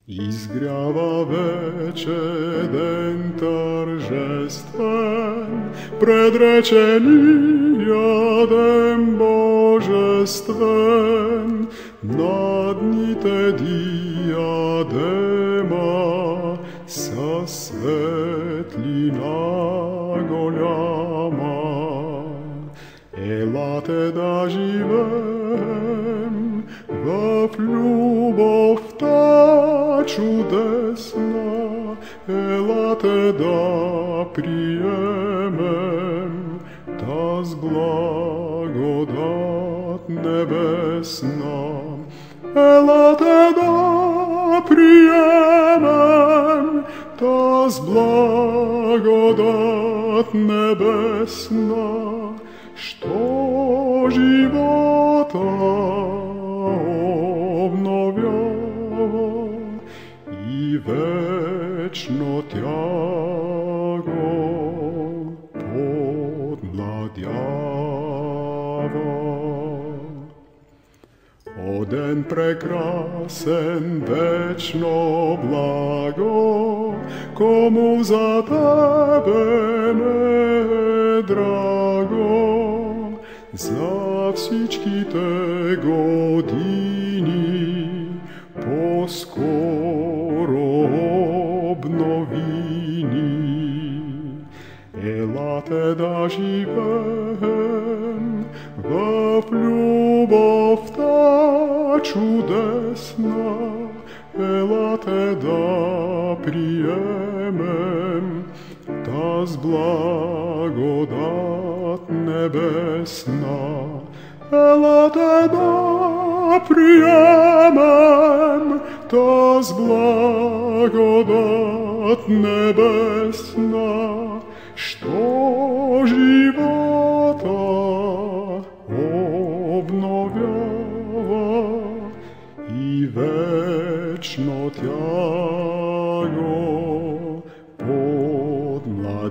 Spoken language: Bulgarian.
Изгрява вече ден тържествен, предречения ден божествен, над дните диадема със светлина голяма. Елате да живеем в любовта чудесна, елате да приемем таз благодат небесна. Елате да приемем таз благодат небесна, що живота обновява и вечно тя го подмладява. О ден прекрасен, вечно благо, кому за тебе не е драго, за всичките години по-скоро обновини. Елате да живеем в любовта чудесна, елате да приемем таз благодат небесна. Елате да приемем таз благодат небесна, що живота обновява и вечно тя го подмладява.